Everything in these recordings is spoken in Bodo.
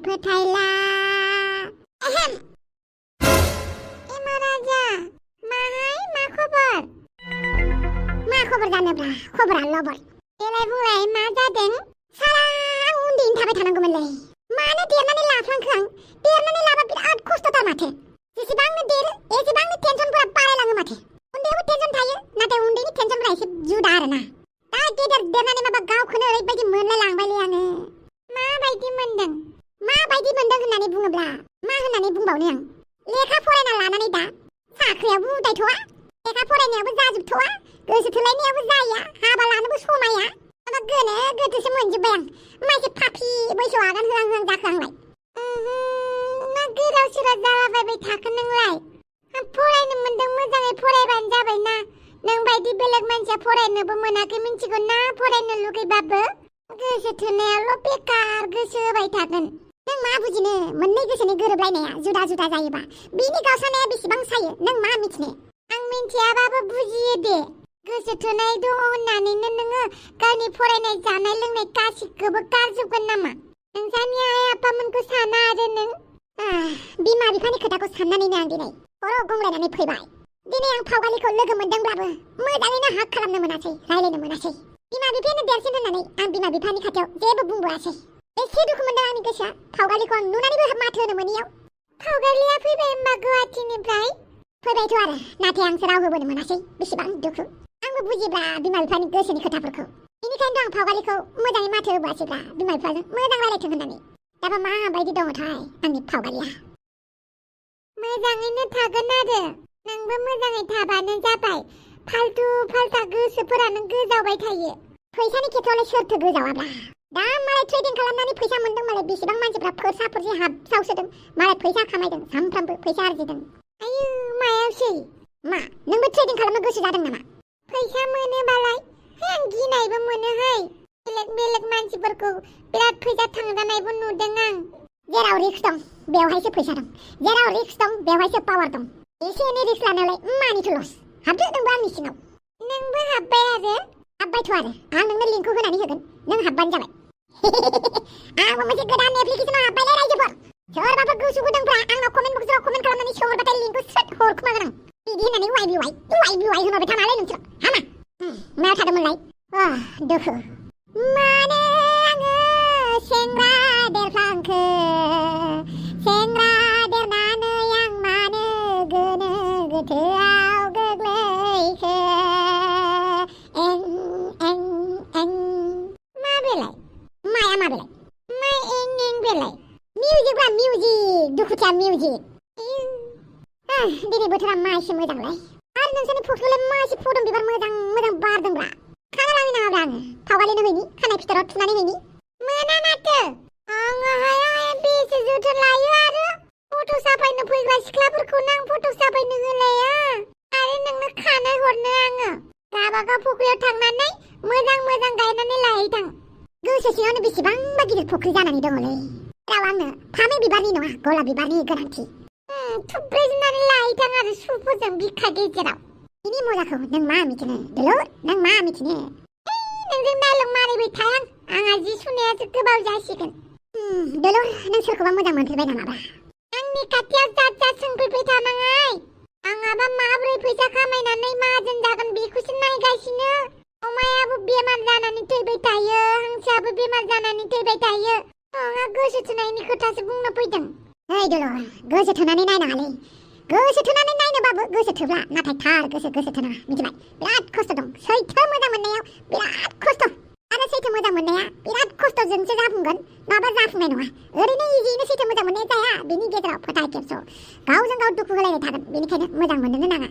फोथायला एहेम एमा राजा माहाय मा खबर जानोब्रा खबरा लबर देलाय बुंलाय मा जादों साला आं उन्दैनि थाबाय थानांगौमोनलै मानो देरनानै लाफ्लांखो आं देरनानै लाबा बिराद खस्थ'थार माथो जेसेबांनो देरो एसेबांनो टेनसनफोरा बारायलाङो माथो उन्दैयावबो टेनसन थायो नाथाय उन्दैनि टेनसनफोरा एसे जुदा आरोना दा गेदेर देरनानै माबा गावखौनो ओरैबायदि मोनलायलांबायलै आङो माबायदि मोनदों होननानै बुङोब्ला मा होननानै बुंबावनो आं लेखा फरायना लानानै दा साख्रियावबो उदायथ'वा लेखा फरायनायावबो जाजोबथ'वा गोसो थोलायनायावबो जाया हाबा लानोबो समाया माबा गोनो गोथोसो मोनजोब्बाय आं मासे फाफि बैसोआव आगान होहां जाखो आंलाय ना गोदाव सोराव जालाबायबाय थाखो नोंलाय आं फरायनो मोनदों मोजाङै फरायबानो जाबायना नोंबायदि बेलेग मानसिया फरायनोबो मोनाखै मिन्थिगौ ना फरायनो लुगैबाबो गोसो थोनायावल' बेकार गोसो होबाय थागोन नों मा बुजिनो मोननै गोसोनि गोरोबलायनाया जुदा जुदा जायोबा बिनि गावसानाया बेसेबां सायो नों मा मिथिनो आं मिन्थियाबाबो बुजियो दे गोसो थोनाय दङ होननानैनो नोङो गावनि फरायनाय जानाय लोंनाय गासिखौबो गारजोबगोन नामा नोंसानि आइ आफामोनखौ साना आरो नों बिमा बिफानि खोथाखौ साननानैनो आं दिनै खर' गंग्लायनानै फैबाय दिनै आं फावगालिखौ लोगो मोनदोंब्लाबो मोजाङैनो हाक खालामनो मोनासै रायलायनो मोनासै बिमा बिफायानो देरसिन होननानै आं बिमा बिफानि खाथियाव जेबो बुंबोआसै एसे दुखु मोनदों आंनि गोसोआ फावगालिखौ आं नुनानैबो माथो होनो मोनियाव फावगालिया फैबाय होमबा गुवाहाटीनिफ्राय फैबायथ' आरो नाथाय आंसो राव होबोनो मोनासै बेसेबां दुखु आंबो बुजिब्ला बिमा बिफानि गोसोनि खोथाफोरखौ बेनिखायनोथ' आं फावगालिखौ मोजाङै माथो होबोआसैब्ला बिमा बिफाजों मोजां रायलायथों होननानै दाबा माबायदि दङथाय आंनि फावगालिया मोजाङैनो थागोन आरो नोंबो मोजाङै थाबानो जाबाय फालतु फालता गोसोफोरानो गोजावबाय थायो फैसानि खेथ्रआवलाय सोरथो गोजावाब्ला दा मालाय ट्रेडिं खालामनानै फैसा मोनदों मालाय बेसेबां मानसिफ्रा फोरसा हाबसावसोदों मालाय फैसा खामायदों सानफ्रामबो फैसा आरजिदों आयु मायावसै मा नोंबो ट्रेडिं खालामनो गोसो जादों नामा फैसा मोनोबालाय आं गिनायबो मोनोहाय बेलेग मानसिफोरखौ बिराद फैसा थांजानायबो नुदों आं जेराव रिक्स दं बेवहायसो फैसा दं जेराव रिक्स दं बेवहायसो पावार दं एसे एनै रिक्स लानायावलाय मानिथो लस हाबदो नोंबो आंनि सिङाव नोंबो हाबबाय आरो हाबबायथ' आरो आं नोंनो लिंकखौ होनानै होगोन नों हाबबानो जाबाय आंबो मोनसे गोदान एप्लिकेसनाव हाबबायलै रायजोफोर सोरबाफोर गोसो गुदुंफ्रा आंनाव कमेन्ट बक्सआव कमेन्ट खालामनानै सोहरबाथाय लिंकखौ स्रोद हरखुमागोन आं बिदि होननानै वाइ बिवाइ होनहरबाय थानालै नोंसोर हामा मायाव थादोंमोनलाय दुखु मानो आङो सेंग्रा देरफ्लांखो सेंग्रा देरनानै आं मानो गोनो गोथोआव गोग्लैखो माबेलाय माया माबेलाय मा एं बेलाय मिउजिकब्रा मिउजिक दुखुथिया मिउजिक दिनै बोथोरा मा एसे मोजांलाय आरो नोंसोरनि फुख्रियावलाय मा एसे फुदुं बिबार मोजां बारदोंब्रा खाना लांनो नाङाब्रा आङो फावगालिनो हैनि खानाय फिथराव थुनानै हैनि मोना माथो आङोहाय बेसे जोथोन लायो आरो फट' साफायनो फैग्रा सिख्लाफोरखौनो आं फट' साफायनो होलाया आरो नोंनो खानाय हरनो आङो गाबागाव फुख्रियाव थांनानै मोजां गायनानै लाहैथां गोसो सिङावनो बेसेबांबा गिदिर फुख्रि जानानै दङलै राव आंनो फामे बिबारनि नङा गलाब बिबारनि गोनांथि थुब्रै जुनानै लाहैथां आरो सुफोरजों बिखा गेजेराव बिनि मजाखौ नों मा मिथिनो दुलुर नों मा मिथिनो नोंजों डायलग मारिबाय थायां आंहा जि सुनायासो गोबाव जासिगोन दुलुर नों सोरखौबा मोजां मोनफेरबाय नामाब्रा आंनि खाथियाव जात सोंफैबाय थानाङाय आंहाबा माब्रै फैसा खामायनानै माहाजोन जागोन बेखौसो नायगासिनो अमायाबो बेमार जानानै थैबाय थायो हांसोआबो बेमार जानानै थैबाय थायो आंहा गोसो थोनायनि खोथासो बुंनो फैदों ओइ दुलुर गोसो थोनानै नायनाङालै गोसो थोनानै नायनोबाबो गोसो थोब्ला नाथाय थार गोसो थोनाङा मिथिबाय बिराद खस्थ' दं सैथो मोजां मोननायाव बिराद खस्थ' आरो सैथो मोजां मोननाया बिराद खस्थ'जोंसो जाफुंगोन नङाबा जाफुंनाय नङा ओरैनो इजियैनो सैथो मोजां मोननाया जाया बेनि गेजेराव फोथाय खेबस' गावजों गाव दुखु होलायनाय थागोन बेनिखायनो मोजां मोननोनो नाङा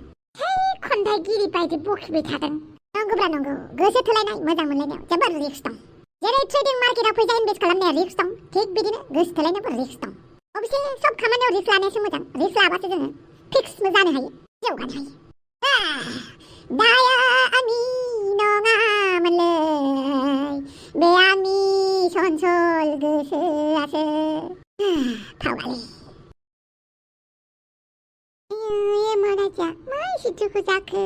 खन्थाइगिरि बायदि बखिबाय थादों नंगौब्रा नंगौ गोसो थोलायनाय मोजां मोनलायनायाव जोबोद रिक्स दं जेरै ट्रेडिं मार्केटआव फैसा इनभेस्ट खालामनाया रिक्स दं थिग बिदिनो गोसो थोलायनायावबो रिक्स दं अबयसे सब खामानियाव रिक्स लानायासो मोजां रिक्स लाबासो जोङो फिक्स जानो हायो जौगानो हायो दाया आंनि नङामोनलै बे आंनि सनसल गोसोआसो फावगालि एमा राजा मा एसे दुखु जाखो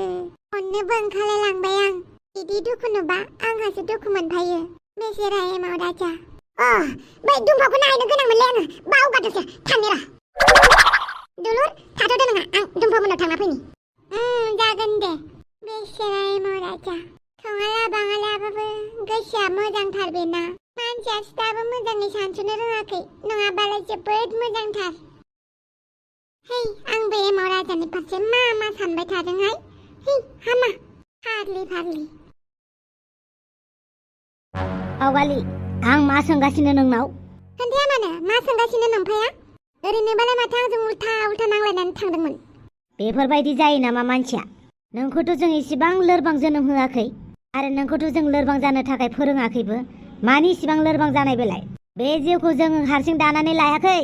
अननोबो ओंखारलायलांबाय आं बिदि दुखु नुबा आंहासो दुखु मोनफायो बेसेरा एमाव राजा बै दुम्फावखौ नायनो गोनांमोनलै आङो बावगारदोंसो थांनि र' दुलुर थाथ'दो नोंहा आं दुम्फावमोननाव थांना फैनि जागोन दे बेसेराय मराजा थङाला बाङालाबाबो गोसोआ मोजांथार बेना मानसियासो दाबो मोजाङै सानस'नो रोङाखै नङाबालाय जोबोद मोजांथार है आं बे मराजानि फारसे मा सानबाय थादोंहाय है हामा फाग्लि आवगालि आं मा सोंगासिनो नोंनाव खोन्थाया मानो मा सोंगासिनो नोमफाया ओरैनोबालाय माथो आंजों उल्था नांलायनानै थांदोंमोन बेफोरबायदि जायो नामा मानसिया नोंखौथ' जों इसिबां लोरबां जोनोम होआखै आरो नोंखौथ' जों लोरबां जानो थाखाय फोरोङाखैबो मानि इसिबां लोरबां जानाय बेलाय बे जिउखौ जों हारसिं दानानै लायाखै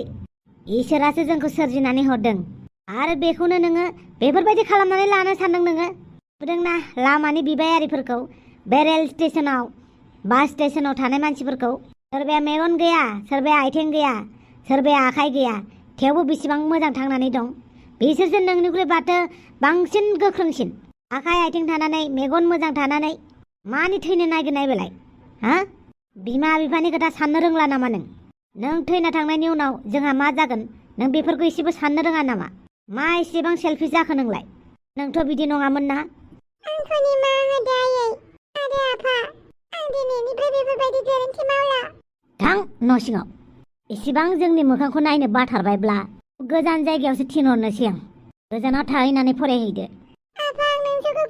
इसोरासो जोंखौ सोरजिनानै हरदों आरो बेखौनो नोङो बेफोरबायदि खालामनानै लानो सानदों नोङो नुदोंना लामानि बिबायारिफोरखौ बे रेल स्टेशनाव बास स्टेशनाव थानाय मानसिफोरखौ सोरबाया मेगन गैया सोरबाया आथिं गैया सोरबाया आखाइ गैया थेवबो बेसेबां मोजां थांनानै दं बिसोरसो नोंनिख्रुइ बाथो बांसिन गोख्रोंसिन आखाइ आथिं थानानै मेगन मोजां थानानै मानि थैनो नागिरनाय बेलाय हा बिमा बिफानि खोथा साननो रोंला नामा नों थैना थांनायनि उनाव जोंहा मा जागोन नों बेफोरखौ एसेबो साननो रोङा नामा मा एसेबां सेल्फिस जाखो नोंलाय नोंथ' बिदि नङामोन ना आंखौ निमाहा होदो आयै आदै आफा आं दिनैनिफ्राय बेफोरबायदि गोरोन्थि मावला थां न' सिङाव एसेबां जोंनि मोखांखौ नायनो बाथारबायब्ला गोजान जायगायावसो थिनहरनोसै आं गोजानाव थाहैनानै फरायहैदो आफा आं नोंसोरखौ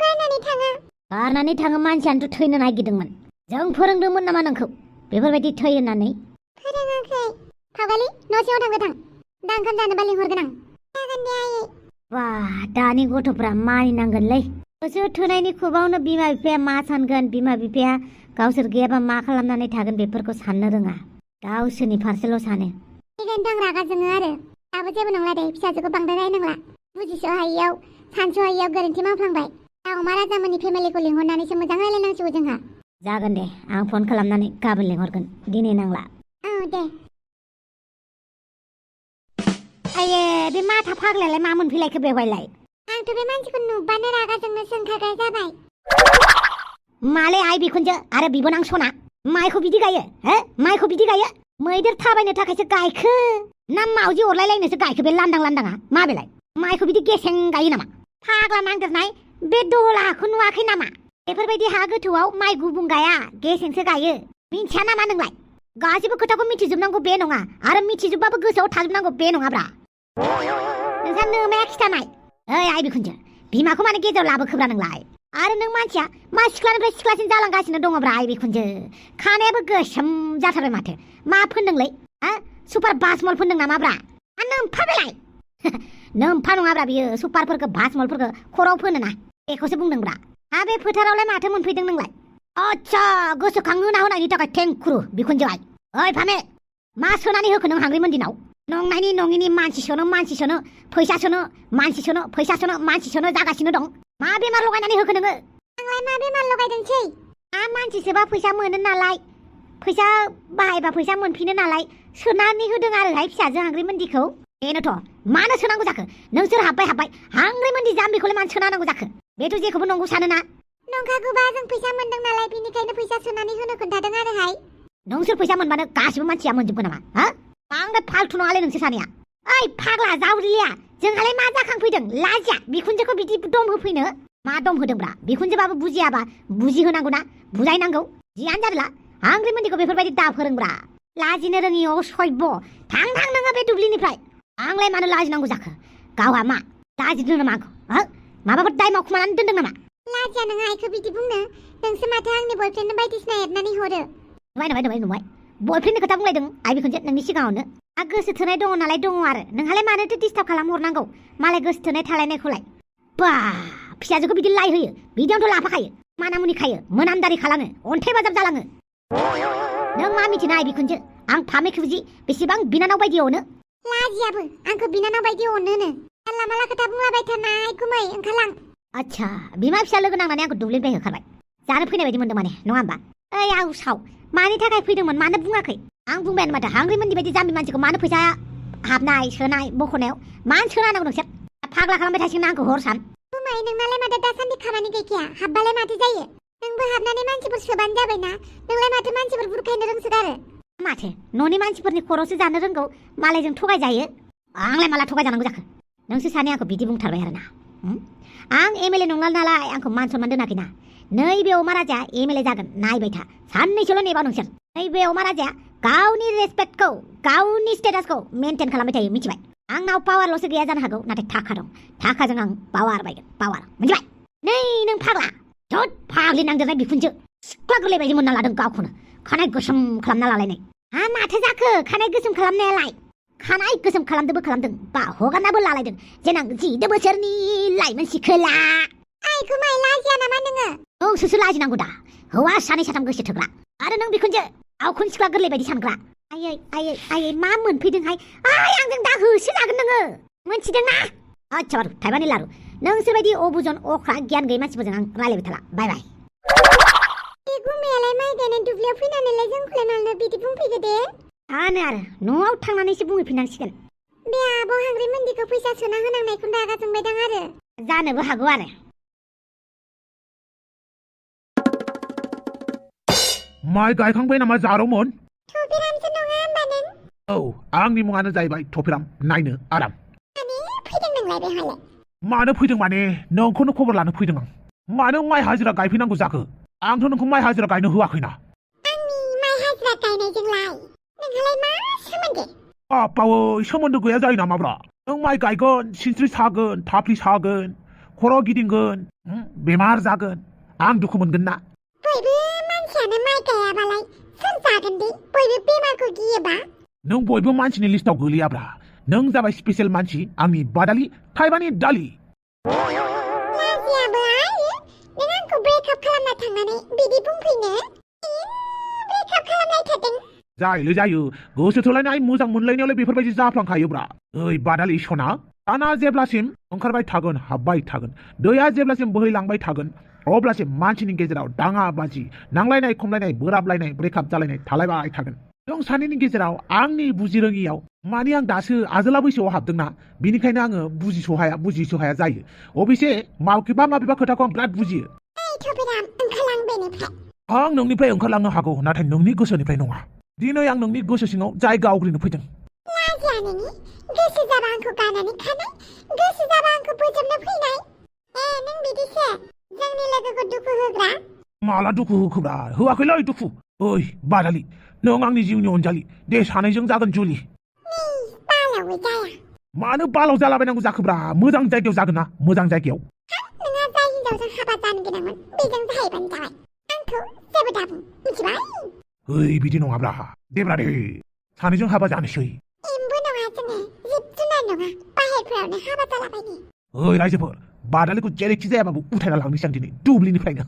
गारनानै थाङो मानसियानोथ' थैनो नागिरदोंमोन जों फोरोंदोंमोन नामा नोंखौ बेफोरबायदि थै होननानै फोरोङाखै फावगालि न' सिङाव थांगोन आं दा ओंखाम जानोबा लिंहरगोन आं जागोन दे आयै वाह दानि गथ'फ्रा मानिनांगोनलै गोसो थोनायनि खुबावनो बिमा बिफाया मा सानगोन बिमा बिफाया गावसोर गैयाबा मा खालामनानै थागोन बेफोरखौ साननो रोङा गावसोरनि फारसेल' सानो बेखायनोथ' आं रागा जोङो आरो दाबो जेबो नंला दे फिसाजोखौ बांद्राय रायनांला बुजिस' हायियाव सानस' हायियाव गोरोन्थि मावफ्लांबाय दा अमा राजामोननि फेमिलिखौ लिंहरनानैसो मोजां रायलायनांसिगौ जोंहा जागोन दे आं फन खालामनानै गाबोन लिंहरगोन दिनै नांला औ दे आये बे माथा फाग्लायालाय मा मोनफैलायखो बेवहायलाय आंथ' बे मानसिखौ नुबानो रागा जोंनो सोंखारग्रा जाबाय माले आइ बिखुनजो आरो बिबोनां सना माइखौ बिदि गायो हो माइखौ बिदि गायो मैदेर थाबायनो थाखायसो गायखो ना मावजि अरलायलायनोसो गायखो बे लांदाङा मा बेलाय माइखौ बिदि गेसें गायो नामा फाग्ला नांदेरनाय बे दहलाखौ नुवाखै नामा बेफोरबायदि हा गोथौआव माइ गुबुं गाया गेसेंसो गायो मिन्थिया नामा नोंलाय गासिबो खोथाखौ मिथिजोबनांगौ बे नङा आरो मिथिजोबबाबो गोसोआव थाजोबनांगौ बे नङाब्रा नोंसा नोमाया खिथानाय ओइ आइ बिखुनजो बिमाखौ माने गेजेराव लाबोखोब्रा नोंलाय आरो नों मानसिया मा सिख्लानिफ्राय सिख्लासिन जालांगासिनो दङब्रा आइ बिखुनजो खानायाबो गोसोम जाथारबाय माथो मा फोनदोंलै हा सुपार बासमल फोनदों नामाब्रा नोमफा बेलाय नोमफा नङाब्रा बियो सुपारफोरखौ बासमलफोरखौ खर'आव फोनोना बेखौसो बुंदोंब्रा हा बे फोथारावलाय माथो मोनफैदों नोंलाय आच्छा गोसोखांहोना होनायनि थाखाय थेंक्रु बिखुनजो आइ ओइ फामे मा सोनानै होखो नों हांग्रिमोन दिनाव नंनायनि नङिनि मानसि सोनो फैसा सोनो मानसि सोनो फैसा सोनो मानसि सोनो जागासिनो दं मा बेमार लगायनानै होखो नोङो आंलाय मा बेमार लगायदोंसै मानसि सोबा फैसा मोनो नालाय फैसा बाहायबा फैसा मोनफिनो नालाय सोनानै होदों आरोहाय फिसाजो हांग्रिमोनदिखौ बेनोथ' मानो सोनांगौ जाखो नोंसोर हाबबाय हांग्रिमोनदि जाम्बिखौलाय मानो सोनांगौ जाखो बेथ' जेखौबो नंगौ सानोना नंखागौबा जों फैसा मोनदों नालाय बिनिखायनो फैसा सोनानै होनो खोन्थादों आरोहाय नोंसोर फैसा मोनबानो गासिबो मानसिया मोनजोबगोन नामा हा बांद्राय फाल्थु नङालै नोंसोर सानैया ओइ फाग्ला जावरिलिया जोंहालाय मा जाखांफैदों लाजिया बिखुनजोखौ बिदि दम होफैनो मा दम होदोंब्रा बिखुनजोबाबो बुजियाबा बुजिहोनांगौ ना बुजायनांगौ जियानो जादोला हांग्रिमोनदिखौ बेफोरबायदि दा फोरोंब्रा लाजिनो रोङि असभ्य थां नोङो बे दुब्लिनिफ्राय आंलाय मानो लाजिनांगौ जाखो गावहा मा लाजिदों नामा आंखौ हो माबाफोर दाय मावखुमानानै दोनदों नामा लाजिया नोङो आइखौ बिदि बुंनो नोंसो माथो आंनि बयफ्रेन्ड बायदिसिना एरनानै हरो नुबाय बयफ्रेन्डनि खोथा बुंलायदों आइ बिखुनजो नोंनि सिगाङावनो गोसो थोनाय दङ नालाय दङ आरो नोंहालाय मानोथो डिस्टार्ब खालामहरनांगौ मालाय गोसो थोनाय थालायनायखौलाय बा फिसाजोखौ बिदि लाइ होयो बिदियावनोथ' लाफाखायो मानामुनि खायो मोनामदारि खालामो अन्थाइ बाजाब जालाङो नों मा मिथिना आइ बिखुनजो आं फामेखौ बुजि बेसेबां बिनानाव बायदि अनो लाजियाबो आंखौ बिनानाव बायदि अनोनो जानला माला खोथा बुंलाबाय थानाय गुमै ओंखारलां आच्छा बिमा फिसा लोगो नांनानै आंखौ दुब्लिनिफ्राय होखारबाय जानो फैनाय बायदि मोनदों माने नङा होमबा ओइ आवसाव मानि थाखाय फैदोंमोन मानो बुङाखै आं बुंबायानो माथो हांग्रिमोननि बायदि जाम्बि मानसिखौ मानो फैसा हाबनाय सोनाय बख'नायाव मानो सोनानांगौ नोंसोर फाग्ला खालामबाय थासिगोन आंखौ हर सान गुमै नोंनालाय माथो दासान्दि खामानि गैखाया हाबबालाय माथो जायो नोंबो हाबनानै मानसिफोर सोबानो जाबायना नोंलाय माथो मानसिफोर बुरखायनो रोंसोगारो माथो न'नि मानसिफोरनि खर'सो जानो रोंगौ मालायजों थगायजायो आंलाय माला थगायजानांगौ जाखो नोंसोर सानै आंखौ बिदि बुंथारबाय आरोना आं एमएलए नंला नालाय आंखौ मान सनमान दोनाखैना नैबे अमा राजाया एमएलए जागोन नायबाय था साननैसोल' नेबाव नोंसोर नैबे अमा राजाया गावनि रेसपेक्टखौ गावनि स्टेटासखौ मेनटेन खालामबाय थायो मिथिबाय आंनाव पावारल'सो गैया जानो हागौ नाथाय थाखा दं थाखाजों आं पावार बायगोन पावार मिथिबाय नै नों फाग्ला जद फाग्लि नांदेरनाय बिखुनजो सिख्ला गोरलै बायदि मोनना लादों गावखौनो खानाय गोसोम खालामना लालायनाय माथो जाखो खानाय गोसोम खालामनायालाय खानाय गोसोम खालामदोंबो खालामदों बा हगारनाबो लालायदों जेनां 14 बोसोरनि लाइमोन सिखोला आइखौ माइ लाजिया नामा नोङो नोंसोसो लाजिनांगौ दा हौवा सानै साथाम गोसो थोग्रा आरो नों बिखुनजो आवखुन सिख्ला गोरलै बायदि सानग्रा आयै आयै आयै मा मोनफैदोंहाय आंजों दा होसोजागोन नोङो मोनथिदोंना आच्छा बारु थाइबानि लारु नोंसोर बायदि अबुजन अख्रा गियान गैयै मानसिफोरजों आं रायलायबाय थाला बाय बाय बे गुमायालाय माइ गायनाय दुब्लियाव फैनानैलाय जोंखौलाय मानो बिदि बुंफैखो दे आनो आरो न'आव थांनानैसो बुंहैफिननांसिगोन बे आब' हांग्रि मोन्दिखौ फैसा सोना होनांनायखौ रागा जोंबायदां आरो जानोबो हागौ आरो माइ गायखांबाय नामा जारौमोन थफिरामसो नङा होमबा नों औ आंनि मुङानो जाहैबाय थफिराम नायनो आराम माने फैदों नोंलाय बेहायलाय मानो फैदों माने नोंखौनो खबर लानो फैदों आं मानो माइ हाजिरा गायफैनांगौ जाखो आंथ' नोंखौ माइ हाजिरा गायनो होआखैना आंनि माइ हाजिरा गायनायजोंलाय नोंहालाय मा सोमोन्दो बापावै सोमोन्दो गैया जायो नामाब्रा नों माइ गायगोन सिनस्रि सागोन थाफ्लि सागोन खर' गिदिंगोन बेमार जागोन आं दुखु मोनगोन ना बयबो मानसियानो माइ गायाबालाय सोर जागोन दे बयबो बेमारखौ गियोबा नों बयबो मानसिनि लिस्टाव गोलैयाब्रा नों जाबाय स्पेसियेल मानसि आंनि बादालि थाइबानि दालि लाजियाबो आयो नों आंखौ ब्रेकआप खालामना थांनानै बिदि बुंफैनो ब्रेकआप खालामनाय थादों जायो गोसो थोलायनाय मोजां मोनलायनायावलाय बेफोरबायदि जाफ्लांखायोब्रा ओइ बादालि सना दाना जेब्लासिम ओंखारबाय थागोन हाबबाय थागोन दैया जेब्लासिम बोहैलांबाय थागोन अब्लासिम मानसिनि गेजेराव दाङा बाजि नांलायनाय खमलायनाय बोराबलायनाय ब्रेकआप जालायनाय थालायबाय थागोन जों सानैनि गेजेराव आंनि बुजिरोङियाव माने आं दासो आजोला बैसोआव हाबदोंना बेनिखायनो आङो बुजिसहाया जायो अबेसे माबेबा खोथाखौ आं बिराद बुजियो थफिराम ओंखारलां बेनिफ्राय आं नोंनिफ्राय ओंखारलांनो हागौ नाथाय नोंनि गोसोनिफ्राय नङा दिनै आं नोंनि गोसो सिङाव जायगा आवग्रिनो फैदों लाजिया नोंनि गोसो जाबा आंखौ गारनानै खानाय गोसो जाबा आंखौ बोजबनो फैनाय नों बिदिसो जोंनि लोगोखौ दुखु होग्रा माला दुखु होखोब्रा होआखैलै दुखु ओइ बादालि नों आंनि जिउनि अनजालि दे सानैजों जागोन जुलि बालावै जाया मानो बालाव जालाबायनांगौ जाखोब्रा मोजां जायगायाव जागोन ना मोजां जायगायाव नोंहा जाय हिनजावजों हाबा जानो गोनांमोन बेजों जाहैबानो जाबाय आंखौ जेबो दाबुं मिथिबाय ओइ बिदि नङाब्रा देब्रा दे सानैजों हाबा जानोसै एम्बु नङा जोङो जिब जुनार नङा बाहेरफोरावनो हाबा जालाबायनि ओइ रायजोफोर बादालिखौ जेरैखि जायाबाबो उथायना लांनोसै आं दिनै दुब्लिनिफ्रायनो